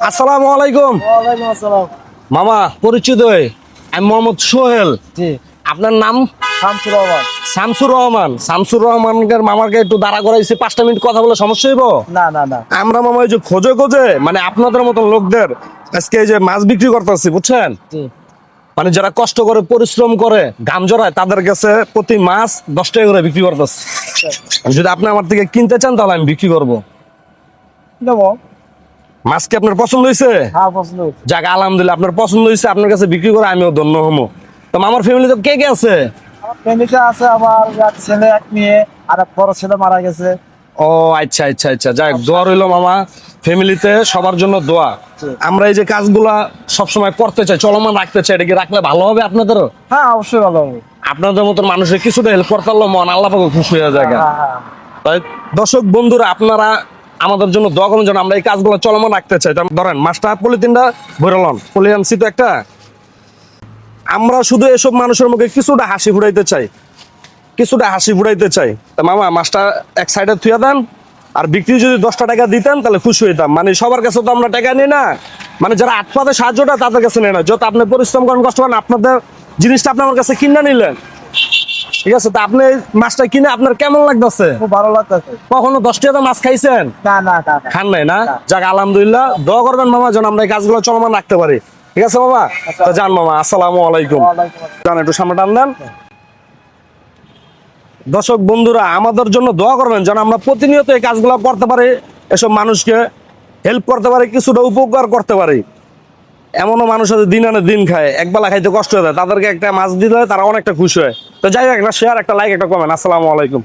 আসসালামু আলাইকুম। ওয়ালাইকুম আসসালাম। মামা পরিচিত হই, আমি মোহাম্মদ সোহেল। জি, আপনার নাম? শামসুর রহমান। শামসুর রহমান। শামসুর রহমানের মামাকে একটু দাঁড়া করাইছি, 5টা মিনিট কথা বলে সমস্যা হইব? না না না। আমরা মামা ওই যে খোঁজে খোঁজে মানে আপনাদের মতন লোকদের আজকে এই যে মাছ বিক্রি করতেছি, বুঝছেন? জি, মানে যারা কষ্ট করে পরিশ্রম করে ঘাম জড়ায় তাদের কাছে প্রতি মাছ 10 টাকা করে বিক্রি করতেছি। যদি আপনি আমার থেকে কিনতে চান তাহলে আমি বিক্রি করবো। দেবো। মাছ কি আপনার পছন্দ হয়েছে? হ্যাঁ, পছন্দ হয়েছে। যাক আলহামদুলিল্লাহ, আপনার পছন্দ হয়েছে, আপনার কাছে বিক্রি করে আমিও ধন্য হবো। তো আমার ফ্যামিলিতে কে কে আছে? আমার ফ্যামিলিতে আছে আমার এক ছেলে এক মেয়ে, আর এক বড় ছেলে মারা গেছে। ও আচ্ছা আচ্ছা আচ্ছা, যাক দোয়া রইলো মামা, ফ্যামিলিতে সবার জন্য দোয়া। জি। আমরা এই যে কাজগুলা সবসময় করতে চাই, চলমান রাখতে চাই, এটা কি রাখলে ভালো হবে আপনাদেরও? হ্যাঁ, অবশ্যই ভালো হবে। আপনাদের মতন মানুষের কিছুটা হেল্প করতে পারলো মন আল্লাহ পাকে খুশি হয়ে যায়। হ্যাঁ, হ্যাঁ। তাই দর্শক বন্ধুরা, আপনারা আমাদের জন্য দোয়া করুন যেন আমরা এই কাজগুলো চলমান রাখতে চাই। তার ধরেন মাছটা পলিথিনটা ভরলাম, পলি আনছি তো একটা। আমরা শুধু এসব মানুষের মুখে কিছুটা হাসি ফুটাইতে চাই, কিছুটা হাসি ফুটাইতে চাই। তা মামা মাছটা এক সাইডে থুয়া দেন, আর বিক্রি যদি 10টা টাকা দিতেন তাহলে খুশি হইতাম। মানে সবার কাছে তো আমরা টাকা নিই না, মানে যারা আটপাতে সাহায্যটা তাদের কাছে নেই না। যত আপনি পরিশ্রম করেন, কষ্ট করেন, আপনাদের জিনিসটা আপনি আমার কাছে কিনে নিলেন, ঠিক আছে? তা আপনি মাছটা কিনে আপনার কেমন লাগতেছে? খুব ভালো লাগতেছে। কখনো 10 টাকা মাছ খাইছেন? না না না না। খান নাই না? যাক আলহামদুলিল্লাহ, দোয়া করবেন মামা যেন আমরা এই কাজগুলো চলমান রাখতে পারি। ঠিক আছে মামা? তো যান মামা, আসসালামু আলাইকুম। ওয়ালাইকুম আসসালাম। যান, একটু সামনে টান দেন। দর্শক বন্ধুরা, আমাদের জন্য দোয়া করবেন যেন আমরা প্রতিনিয়ত এই কাজগুলো করতে পারি, এসব মানুষকে হেল্প করতে পারি, কিছুটা উপকার করতে পারি। এমনও মানুষ আছে দিন আনে দিন খায়, একবেলা খাইতে কষ্ট হয়ে যায়, তাদেরকে একটা মাছ দিতে হয়, তারা অনেকটা খুশি হয়। তো যাই হোক, একটা শেয়ার, একটা লাইক, একটা কমেন্ট। আসসালামু আলাইকুম।